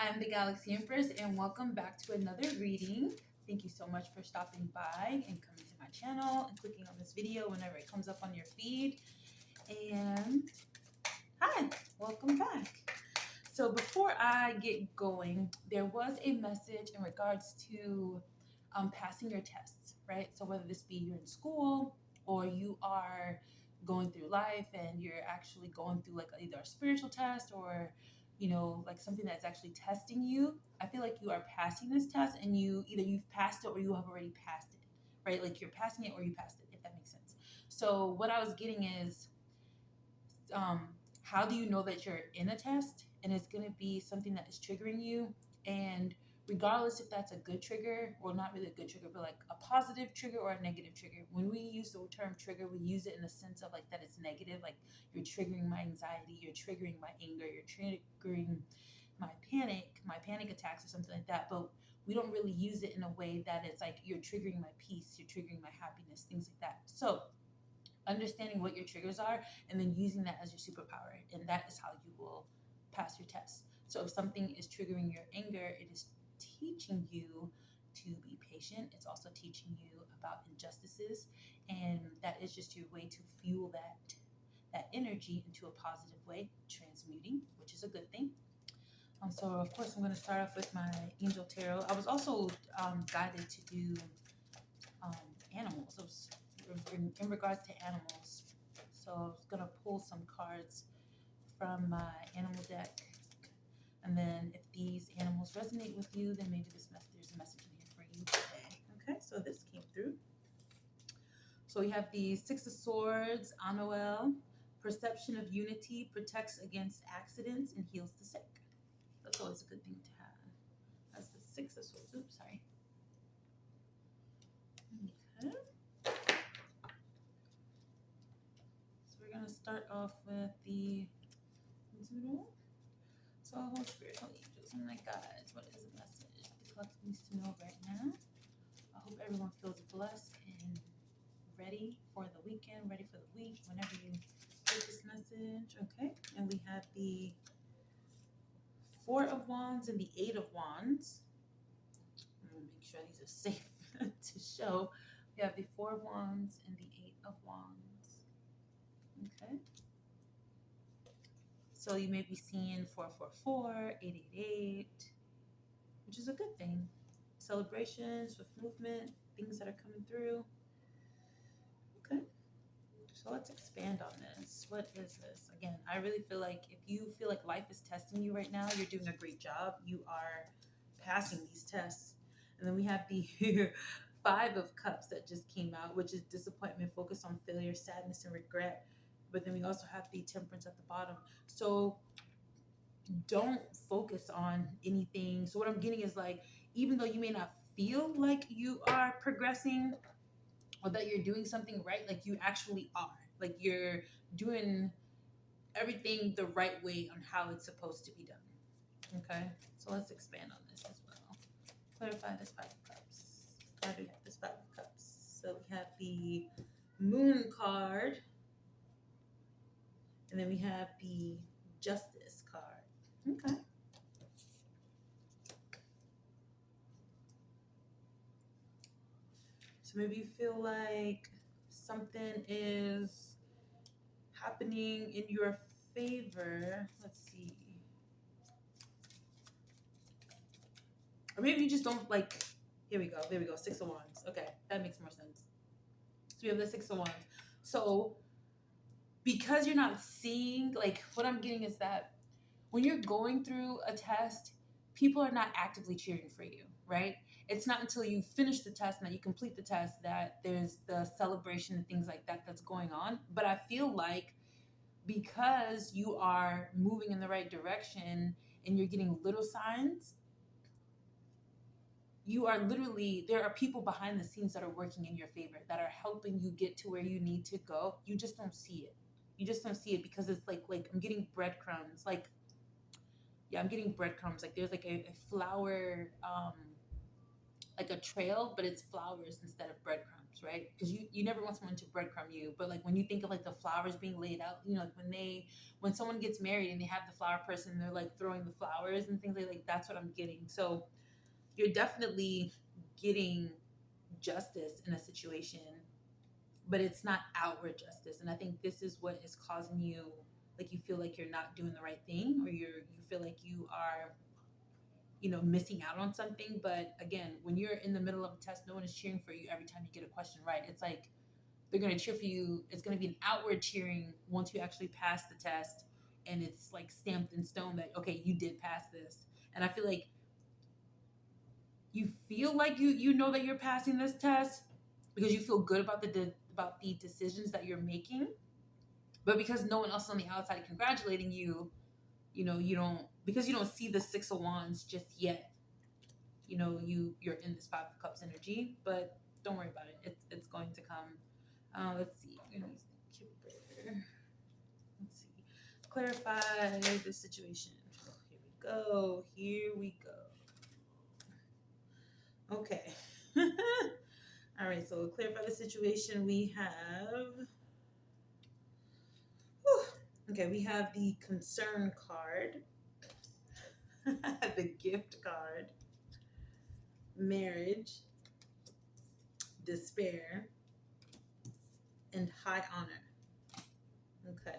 I'm the GalaxiEmpress, and welcome back to another reading. Thank you so much for stopping by and coming to my channel and clicking on this video whenever it comes up on your feed. And hi, welcome back. So before I get going, there was a message in regards to passing your tests, right? So whether this be you're in school or you are going through life and you're actually going through like either a spiritual test or like something that's actually testing you, I feel like you are passing this test and you've passed it or you have already passed it, right? Like you're passing it or you passed it, if that makes sense. So what I was getting is um, how do you know that you're in a test and it's going to be something that is triggering you? And regardless if that's a good trigger or not really a good trigger, but like a positive trigger or a negative trigger, when we use the term trigger, we use it in the sense of like that it's negative, like you're triggering my anxiety, you're triggering my anger, you're triggering my panic attacks or something like that. But we don't really use it in a way that it's like you're triggering my peace, you're triggering my happiness, things like that. So understanding what your triggers are and then using that as your superpower, and that is how you will pass your test. So if something is triggering your anger, it is teaching you to be patient. It's also teaching you about injustices, and that is just your way to fuel that energy into a positive way, transmuting, which is a good thing. So of course I'm going to start off with my angel tarot. I was also guided to do um, animals. I was in regards to animals. So I was going to pull some cards from my animal deck. And then if these animals resonate with you, then maybe there's a message in here for you today. Okay, so this came through. So we have the Six of Swords, Anuel. Perception of unity protects against accidents and heals the sick. That's always a good thing to have. That's the Six of Swords. Oops, sorry. Okay. We're going to start off with the Zero. So, Holy Spirit, Holy Angels, and my guides, what is the message the collective needs to know right now? I hope everyone feels blessed and ready for the weekend, ready for the week, whenever you get this message. Okay, and we have the Four of Wands and the Eight of Wands. I'm going to make sure these are safe to show. We have the Four of Wands and the Eight of Wands. Okay. So you may be seeing 444, 888, which is a good thing. Celebrations with movement, things that are coming through. Okay. So let's expand on this. What is this? Again, I really feel like if you feel like life is testing you right now, you're doing a great job. You are passing these tests. And then we have the Five of Cups that just came out, which is disappointment, focus on failure, sadness, and regret. But then we also have the Temperance at the bottom. So don't focus on anything. So what I'm getting is like, even though you may not feel like you are progressing or that you're doing something right, like you actually are. Like you're doing everything the right way on how it's supposed to be done. Okay? So let's expand on this as well. Clarify this Five of Cups. Why do we have this Five of Cups? So we have the Moon card. And then we have the Justice card. Okay. So maybe you feel like something is happening in your favor. Let's see. Or maybe you just don't like, here we go. There we go. Six of Wands. Okay. That makes more sense. So we have the Six of Wands. So because you're not seeing, like what I'm getting is that when you're going through a test, people are not actively cheering for you, right? It's not until you finish the test and that you complete the test that there's the celebration and things like that that's going on. But I feel like because you are moving in the right direction and you're getting little signs, there are people behind the scenes that are working in your favor, that are helping you get to where you need to go. You just don't see it. You just don't see it because it's like I'm getting breadcrumbs. I'm getting breadcrumbs. Like there's like a flower, like a trail, but it's flowers instead of breadcrumbs, breadcrumbs, right? Because you never want someone to breadcrumb you. But like when you think of like the flowers being laid out, you know, like when someone gets married and they have the flower person, they're like throwing the flowers and things like that's what I'm getting. So you're definitely getting justice in a situation, but it's not outward justice. And I think this is what is causing you, like you feel like you're not doing the right thing, or you feel like you are, you know, missing out on something. But again, when you're in the middle of a test, no one is cheering for you every time you get a question right. It's like they're going to cheer for you. It's going to be an outward cheering once you actually pass the test, and it's like stamped in stone that okay, you did pass this. And I feel like you feel like you know that you're passing this test because you feel good about the decisions that you're making, but because no one else is on the outside congratulating you, you know, you don't, because you don't see the Six of Wands just yet, you know, you're in this Five of Cups energy. But don't worry about it, it's going to come. Let's see, I'm gonna use the Kipper. Let's see, clarify the situation. Here we go. Okay. All right, so clarify the situation. We have, okay, we have the concern card, the gift card, marriage, despair, and high honor. Okay.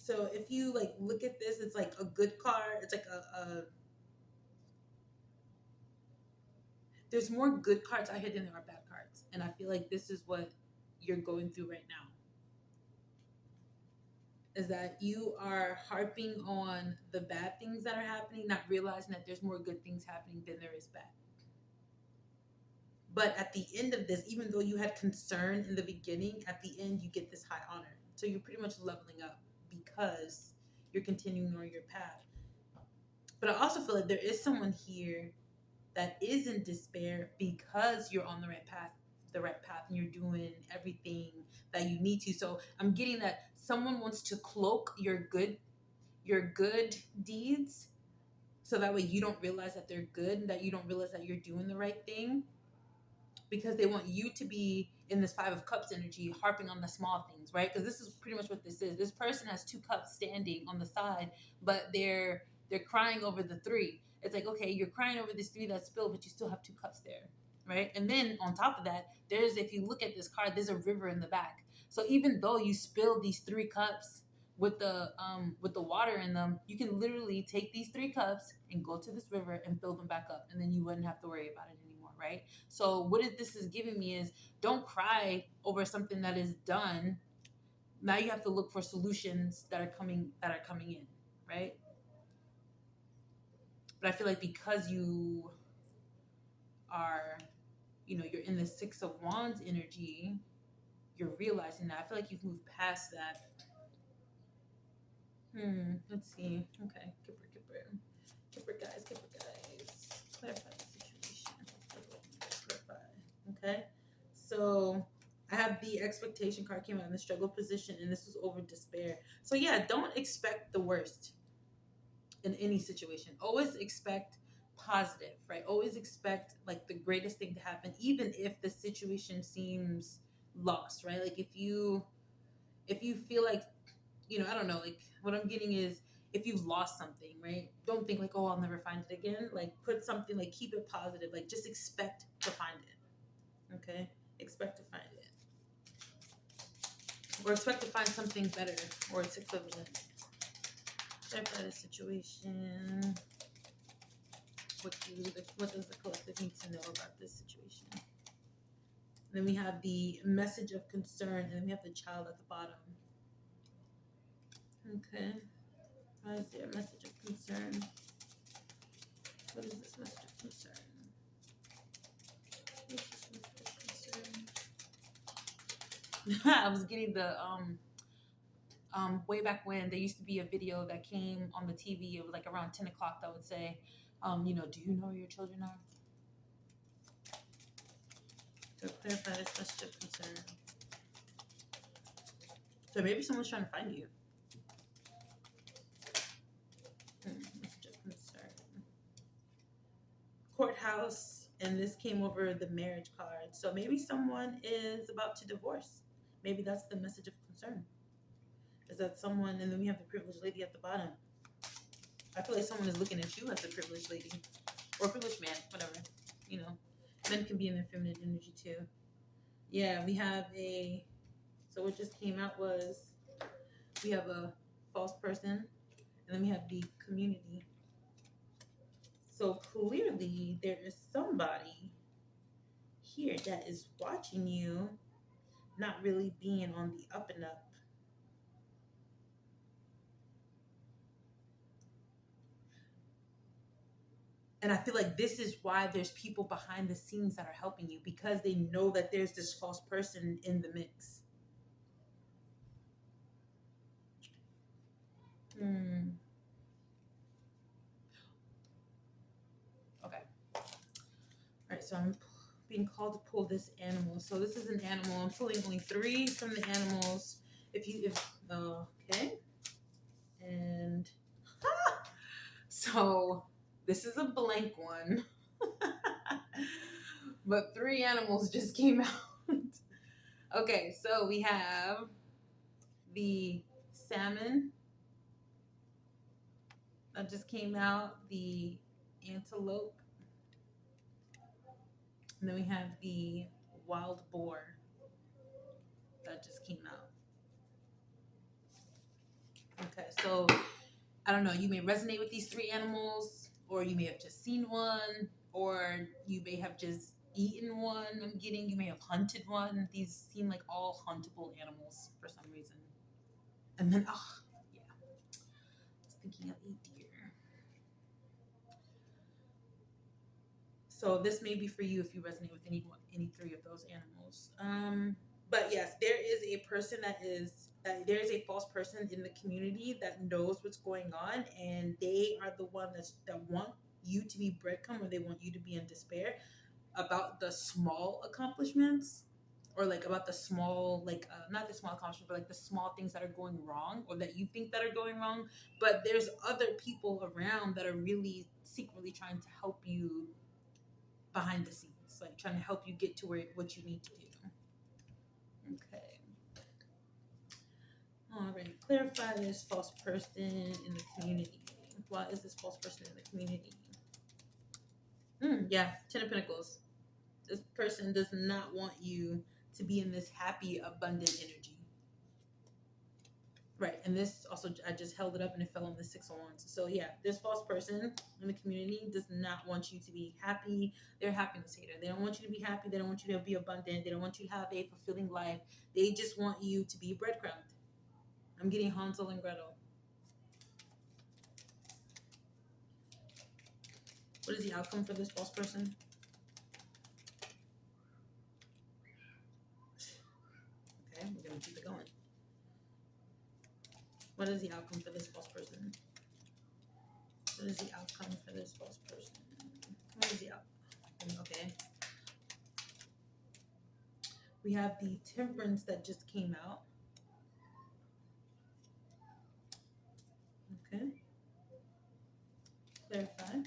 So if you like look at this, it's like a good card. It's like a there's more good cards out here than there are bad cards. And I feel like this is what you're going through right now. Is that you are harping on the bad things that are happening, not realizing that there's more good things happening than there is bad. But at the end of this, even though you had concern in the beginning, at the end you get this high honor. So you're pretty much leveling up because you're continuing on your path. But I also feel like there is someone here that is in despair because you're on the right path, and you're doing everything that you need to. So I'm getting that someone wants to cloak your good deeds, so that way you don't realize that they're good and that you don't realize that you're doing the right thing, because they want you to be in this Five of Cups energy, harping on the small things, right? Because this is pretty much what this is. This person has two cups standing on the side, but they're crying over the three. It's like, okay, you're crying over this three that's spilled, but you still have two cups there, right? And then on top of that, if you look at this card, there's a river in the back. So even though you spilled these three cups with the water in them, you can literally take these three cups and go to this river and fill them back up, and then you wouldn't have to worry about it anymore, right? So what this is giving me is, don't cry over something that is done. Now you have to look for solutions that are coming in, right? But I feel like because you are, you know, you're in the Six of Wands energy, you're realizing that. I feel like you've moved past that. Let's see. Okay, Kipper guys. Clarify the situation. Clarify. Okay, so I have the expectation card came out in the struggle position, and this is over despair. So yeah, don't expect the worst in any situation. Always expect positive, right? Always expect like the greatest thing to happen, even if the situation seems lost, right? Like if you feel like, you know, I don't know, like what I'm getting is, if you've lost something, right? Don't think like, oh, I'll never find it again. Like put something, like keep it positive. Like just expect to find it. Okay? Expect to find it. Or expect to find something better or its equivalent. Clarify the situation. What does the collective need to know about this situation? And then we have the message of concern, and then we have the child at the bottom. Okay. Why is there a message of concern? What is this message of concern? What's this message of concern? I was getting the way back when there used to be a video that came on the TV. It was like around 10 o'clock that would say, you know, do you know where your children are? To clarify this message of concern. So maybe someone's trying to find you. Message of concern. Courthouse, and this came over the marriage card. So maybe someone is about to divorce. Maybe that's the message of concern. Is that someone, and then we have the privileged lady at the bottom. I feel like someone is looking at you as a privileged lady. Or privileged man, whatever. You know, men can be in their feminine energy too. Yeah, we have a, so what just came out was, we have a false person, and then we have the community. So clearly there is somebody here that is watching you, not really being on the up and up. And I feel like this is why there's people behind the scenes that are helping you, because they know that there's this false person in the mix. Okay. All right, so I'm being called to pull this animal. So this is an animal. I'm pulling only 3 from the animals. Okay. And so this is a blank one. But 3 animals just came out. Okay, so we have the salmon that just came out, the antelope, and then we have the wild boar that just came out. Okay, so I don't know, you may resonate with these 3 animals, or you may have just seen one, or you may have just eaten one. You may have hunted one. These seem like all huntable animals for some reason. And then, yeah, I was thinking of a deer. So this may be for you if you resonate with any 3 of those animals. But yes, there is a person there is a false person in the community that knows what's going on, and they are the one that want you to be breadcrumb, or they want you to be in despair about the small accomplishments, or like about the small, like not the small accomplishments, but like the small things that are going wrong, or that you think that are going wrong. But there's other people around that are really secretly trying to help you behind the scenes, like trying to help you get to what you need to do. Okay. All right. Clarify this false person in the community. Why is this false person in the community? Yeah, 10 of Pentacles. This person does not want you to be in this happy, abundant energy. Right, and this also, I just held it up and it fell on the 6 of Wands. So yeah, this false person in the community does not want you to be happy. They're a happiness hater. They don't want you to be happy. They don't want you to be abundant. They don't want you to have a fulfilling life. They just want you to be breadcrumbed. I'm getting Hansel and Gretel. What is the outcome for this false person? Okay, we're going to keep it going. What is the outcome for this false person? What is the outcome for this false person? What is the outcome? Okay. We have the Temperance that just came out. Okay. Clarify.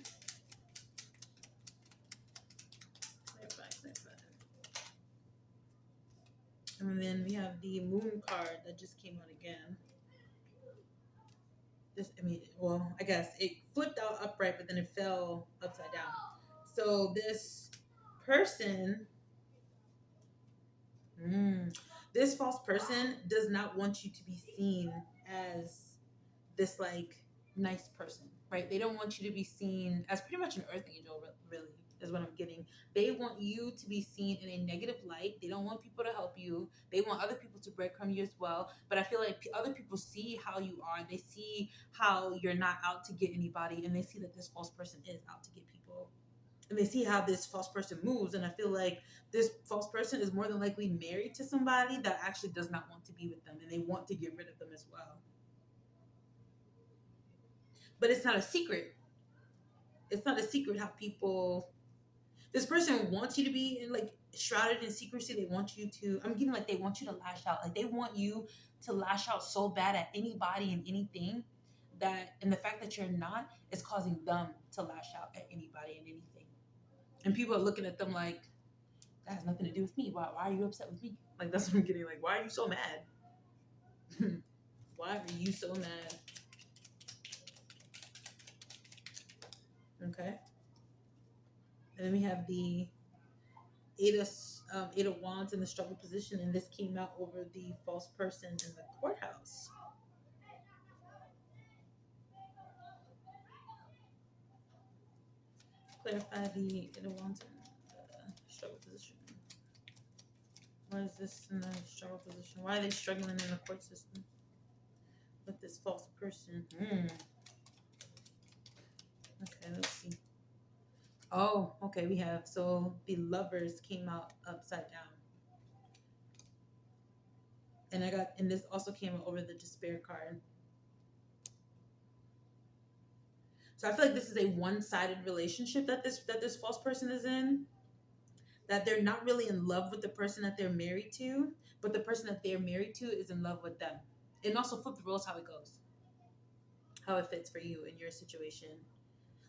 And then we have the Moon card that just came out again. I guess it flipped out upright, but then it fell upside down. So this person, this false person does not want you to be seen as this like nice person, right? They don't want you to be seen as pretty much an earth angel, really, is what I'm getting. They want you to be seen in a negative light. They don't want people to help you. They want other people to breadcrumb you as well. But I feel like other people see how you are. They see how you're not out to get anybody, and they see that this false person is out to get people. And they see how this false person moves, and I feel like this false person is more than likely married to somebody that actually does not want to be with them, and they want to get rid of them as well. But it's not a secret. It's not a secret how people... This person wants you to be like shrouded in secrecy. They want you to... I'm getting like they want you to lash out. Like they want you to lash out so bad at anybody and anything, that, and the fact that you're not, is causing them to lash out at anybody and anything. And people are looking at them like, that has nothing to do with me. Why are you upset with me? Like, that's what I'm getting. Like, why are you so mad? Why are you so mad? Okay. And then we have the Eight of Wands in the struggle position, and this came out over the false person in the courthouse. Clarify the Eight of Wands in the struggle position. Why is this in the struggle position? Why are they struggling in the court system with this false person? Okay, let's see. Oh, okay, we have, so the Lovers came out upside down. And this also came out over the Despair card. So I feel like this is a one-sided relationship that this false person is in. That they're not really in love with the person that they're married to, but the person that they're married to is in love with them. And also flip the roles, how it goes, how it fits for you in your situation.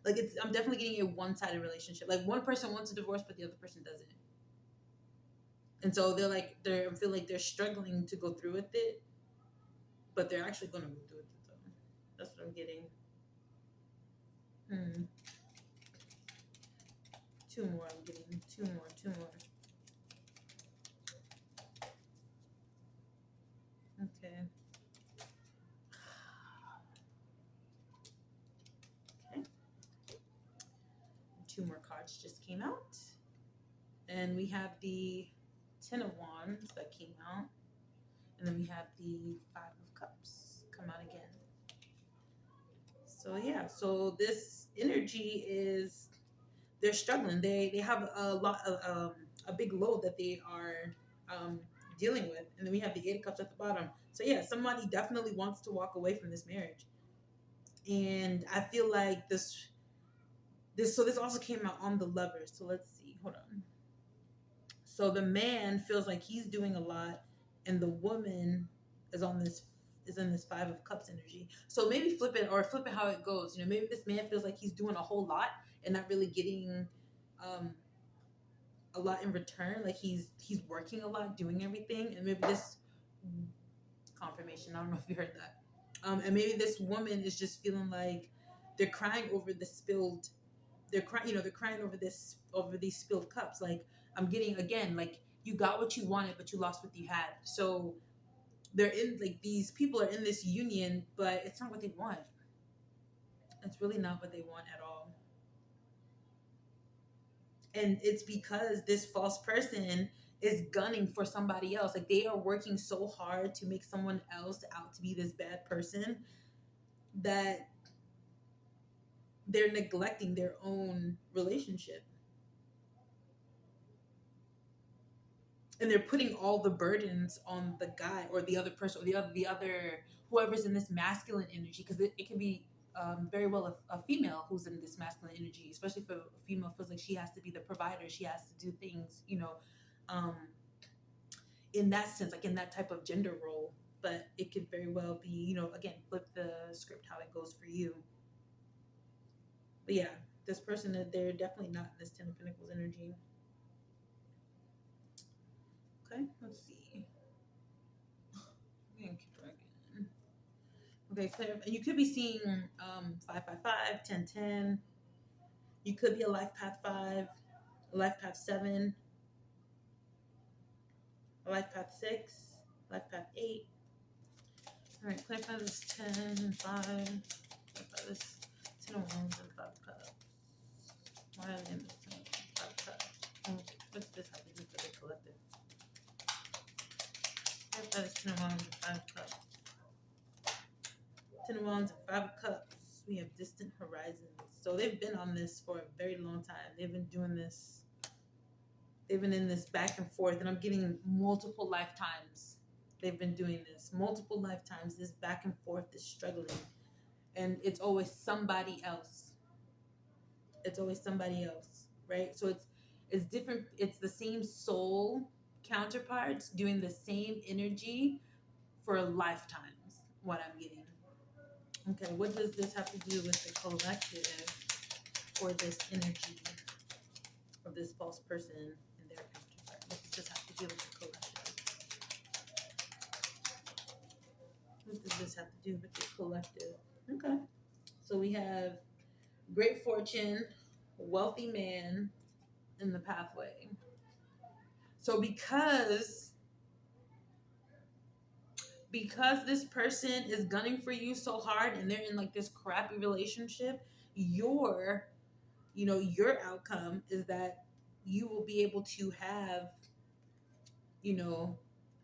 Like, I'm definitely getting a one-sided relationship. Like, one person wants a divorce, but the other person doesn't. And so I feel like they're struggling to go through with it, but they're actually going to go through with it though. That's what I'm getting. Two more. I'm getting two more. Okay. Okay. Two more cards just came out. And we have the Ten of Wands that came out. And then we have the Five of Cups come out again. So yeah, so this energy is, they're struggling. They have a lot of a big load that they are dealing with. And then we have the Eight of Cups at the bottom. So yeah, somebody definitely wants to walk away from this marriage. And I feel like this also came out on the Lovers. So let's see. Hold on. So the man feels like he's doing a lot, and the woman is in this Five of Cups energy. So maybe flip it how it goes. You know, maybe this man feels like he's doing a whole lot and not really getting a lot in return. Like he's working a lot, doing everything, and maybe this confirmation. I don't know if you heard that. And maybe this woman is just feeling like they're crying over the spilled. They're crying over these spilled cups. Like, I'm getting, again, like, you got what you wanted, but you lost what you had. So they're in, like, these people are in this union, but it's not what they want. It's really not what they want at all. And it's because this false person is gunning for somebody else. Like, they are working so hard to make someone else out to be this bad person that they're neglecting their own relationship. And they're putting all the burdens on the guy or the other person, or the other whoever's in this masculine energy, because it can be very well a female who's in this masculine energy, especially if a female feels like she has to be the provider, she has to do things, in that sense, like in that type of gender role. But it could very well be, again, flip the script how it goes for you. But yeah, this person, they're definitely not in this Ten of Pentacles energy. Okay, let's see. Okay, Claire, you could be seeing 555, 1010. You could be a life path 5, a life path 7, a life path 6, life path 8. All right, Claire path is 10 and 5. Claire path is 10 of Wands and 5 Cups. Why are they in this 10 of 5 Cups? What's this have to do for the collective? Claire path is 10 of Wands and 5 Cups. 10 of Wands and 5 of Cups. We have distant horizons. So they've been on this for a very long time. They've been doing this. They've been in this back and forth. And I'm getting multiple lifetimes. They've been doing this. Multiple lifetimes. This back and forth, this struggling. And it's always somebody else. It's always somebody else. Right? So it's different. It's the same soul counterparts doing the same energy for lifetimes, what I'm getting. Okay, what does this have to do with the collective for this energy of this false person and their counterpart? What does this have to do with the collective? What does this have to do with the collective? Okay, so we have great fortune, wealthy man in the pathway. So because this person is gunning for you so hard and they're in like this crappy relationship, your outcome is that you will be able to have, you know,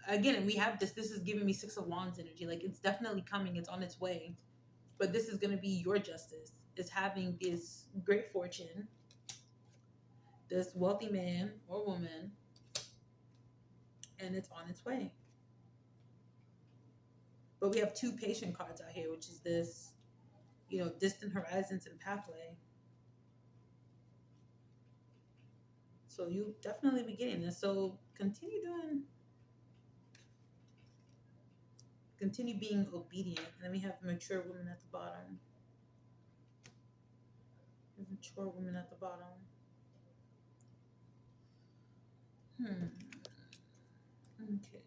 again, we have this is giving me Six of Wands energy. Like, it's definitely coming, it's on its way. But this is going to be your justice, is having this great fortune, this wealthy man or woman, and it's on its way. But we have two patient cards out here, which is this, distant horizons and pathway. So you definitely be getting this. So continue being obedient. And then we have mature woman at the bottom. Mature woman at the bottom. Okay.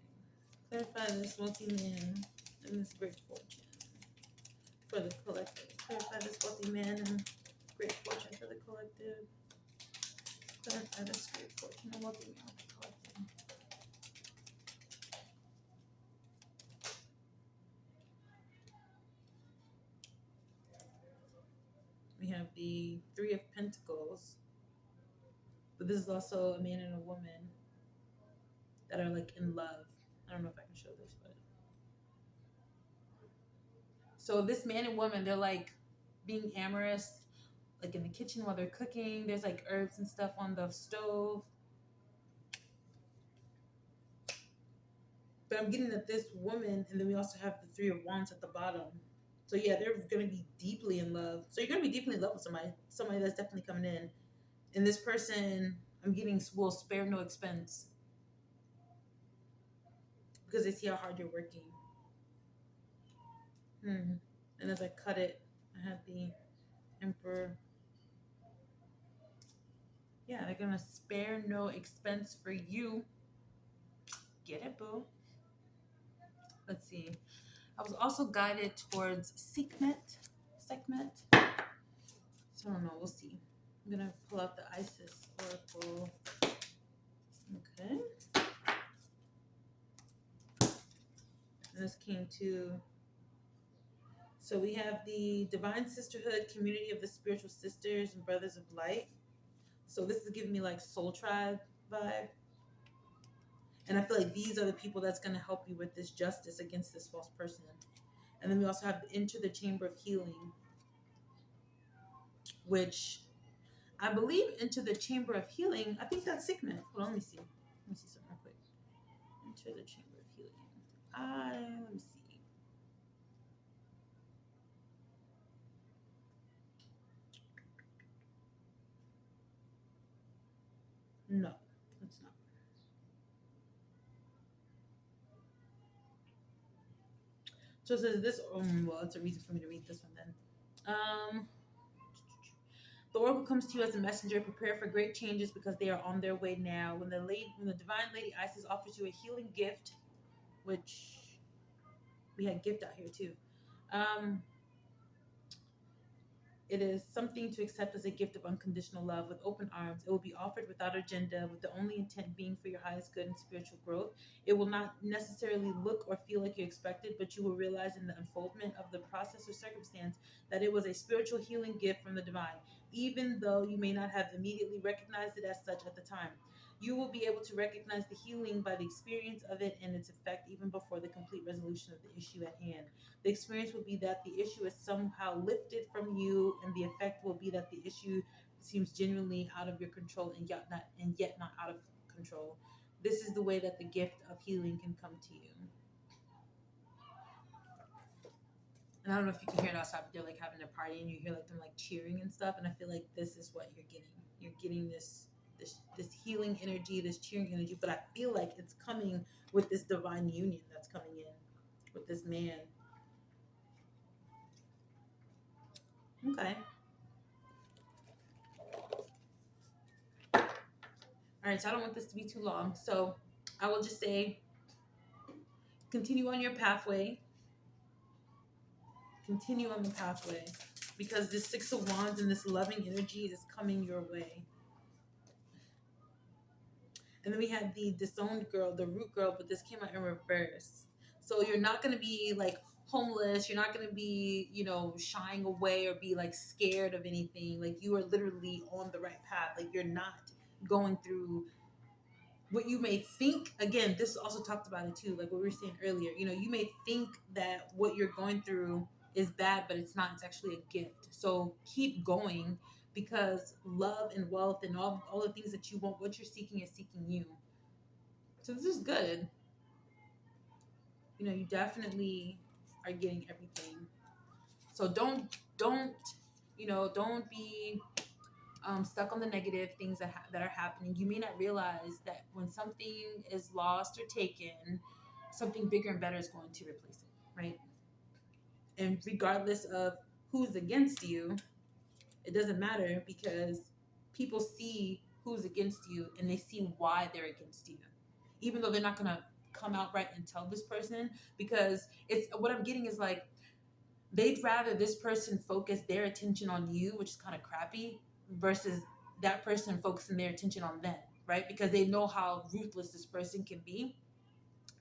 Clarify this wealthy man and this great fortune for the collective. Clarify this wealthy man and great fortune for the collective. Clarify this great fortune and wealthy man for the collective. We have the Three of Pentacles. But this is also a man and a woman that are like in love. I don't know if I can show this, but so this man and woman, they're like being amorous, like in the kitchen while they're cooking. There's like herbs and stuff on the stove. But I'm getting that this woman, and then we also have the Three of Wands at the bottom. So yeah, they're gonna be deeply in love. So you're gonna be deeply in love with somebody that's definitely coming in. And this person, I'm getting, will spare no expense because they see how hard you're working. And as I cut it, I had the Emperor. Yeah, they're gonna spare no expense for you. Get it, boo? Let's see. I was also guided towards Sekhmet. So I don't know. We'll see. I'm gonna pull out the Isis Oracle. Okay. And this came to. So we have the Divine Sisterhood, community of the spiritual sisters and brothers of light. So this is giving me like soul tribe vibe. And I feel like these are the people that's going to help you with this justice against this false person. And then we also have Enter the Chamber of Healing, which I believe Enter the Chamber of Healing, I think that's Sekhmet. Hold on, let me see. Let me see something real quick. Enter the Chamber of Healing. Let me see. No, it's not. So it says this, well, it's a reason for me to read this one then. The oracle comes to you as a messenger. Prepare for great changes because they are on their way now. When the divine lady Isis offers you a healing gift, which we had gift out here too. It is something to accept as a gift of unconditional love with open arms. It will be offered without agenda, with the only intent being for your highest good and spiritual growth. It will not necessarily look or feel like you expected, but you will realize in the unfoldment of the process or circumstance that it was a spiritual healing gift from the divine, even though you may not have immediately recognized it as such at the time. You will be able to recognize the healing by the experience of it and its effect even before the complete resolution of the issue at hand. The experience will be that the issue is somehow lifted from you, and the effect will be that the issue seems genuinely out of your control and yet not out of control. This is the way that the gift of healing can come to you. And I don't know if you can hear it outside, but they're like having a party, and you hear like them like cheering and stuff. And I feel like this is what you're getting. You're getting this healing energy, this cheering energy. But I feel like it's coming with this divine union that's coming in with this man. Okay. All right, so I don't want this to be too long. So I will just say continue on your pathway. Continue on the pathway. Because this Six of Wands and this loving energy is coming your way. And then we had the disowned girl, the root girl, but this came out in reverse. So you're not going to be like homeless. You're not going to be, you know, shying away or be like scared of anything. Like you are literally on the right path. Like you're not going through what you may think. Again, this also talked about it too, like what we were saying earlier. You know, you may think that what you're going through is bad, but it's not. It's actually a gift. So keep going, because love and wealth and all the things that you want, what you're seeking is seeking you. So this is good. You know, you definitely are getting everything. So don't don't be stuck on the negative things that are happening. You may not realize that when something is lost or taken, something bigger and better is going to replace it, right? And regardless of who's against you, it doesn't matter, because people see who's against you and they see why they're against you, even though they're not gonna come out right and tell this person, because it's what I'm getting is like they'd rather this person focus their attention on you, which is kind of crappy, versus that person focusing their attention on them, right? Because they know how ruthless this person can be,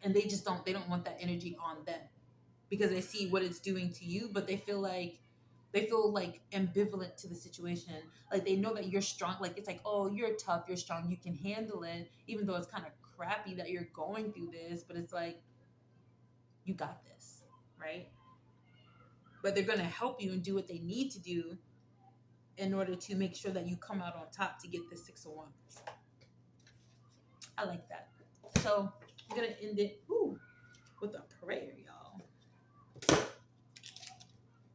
and they don't want that energy on them, because they see what it's doing to you, but they feel like ambivalent to the situation. Like they know that you're strong. Like it's like, oh, you're tough, you're strong, you can handle it, even though it's kind of crappy that you're going through this, but it's like, you got this, right? But they're going to help you and do what they need to do in order to make sure that you come out on top to get the Six of Wands. I like that. So I'm going to end it with a prayer, y'all.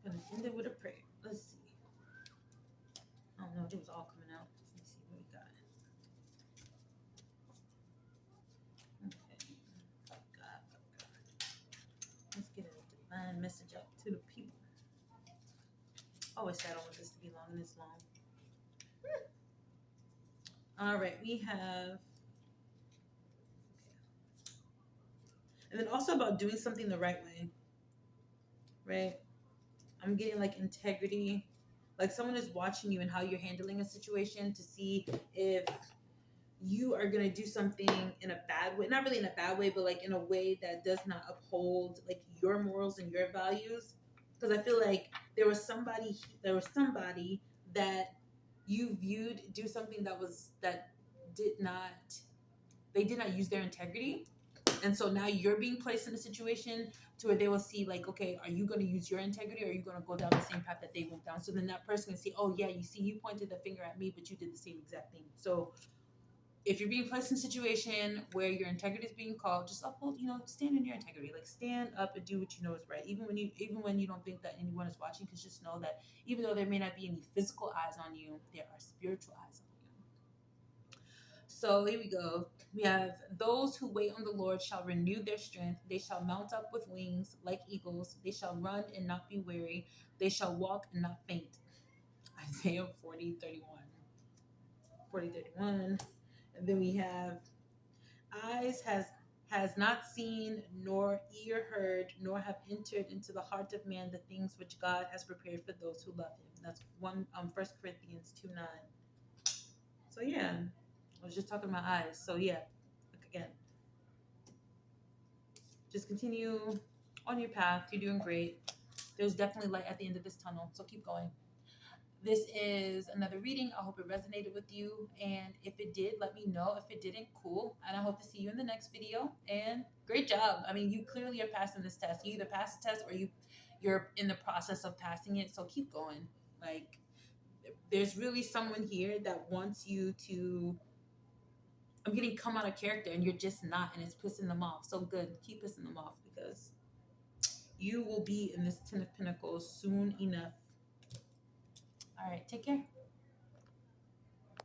I'm going to end it with a prayer. Let's see. I don't know. It was all coming out. Let's see what we got. Okay. God. Let's get a divine message out to the people. Oh, I said I don't want this to be long and it's long. All right, we have, and then also about doing something the right way, right? I'm getting like integrity, like someone is watching you and how you're handling a situation to see if you are going to do something in a bad way, not really in a bad way, but like in a way that does not uphold like your morals and your values. Because I feel like there was somebody that you viewed do something that they did not use their integrity. And so now you're being placed in a situation to where they will see like, okay, are you going to use your integrity, or are you going to go down the same path that they went down? So then that person can see, oh yeah, you see, you pointed the finger at me, but you did the same exact thing. So if you're being placed in a situation where your integrity is being called, just uphold, stand in your integrity. Like stand up and do what you know is right, even when you don't think that anyone is watching. Because just know that even though there may not be any physical eyes on you, there are spiritual eyes on you. So here we go. We have, those who wait on the Lord shall renew their strength. They shall mount up with wings like eagles. They shall run and not be weary. They shall walk and not faint. Isaiah 40:31. 40:31. And then we have, eyes has not seen, nor ear heard, nor have entered into the heart of man the things which God has prepared for those who love him. That's 1 Corinthians 2:9. So yeah, I was just talking about eyes. So yeah, again, just continue on your path. You're doing great. There's definitely light at the end of this tunnel, so keep going. This is another reading. I hope it resonated with you. And if it did, let me know. If it didn't, cool. And I hope to see you in the next video. And great job. I mean, you clearly are passing this test. You either pass the test or you're in the process of passing it. So keep going. Like, there's really someone here that wants you to, I'm getting come out of character, and you're just not. And it's pissing them off. So good. Keep pissing them off, because you will be in this 10 of Pentacles soon enough. All right. Take care.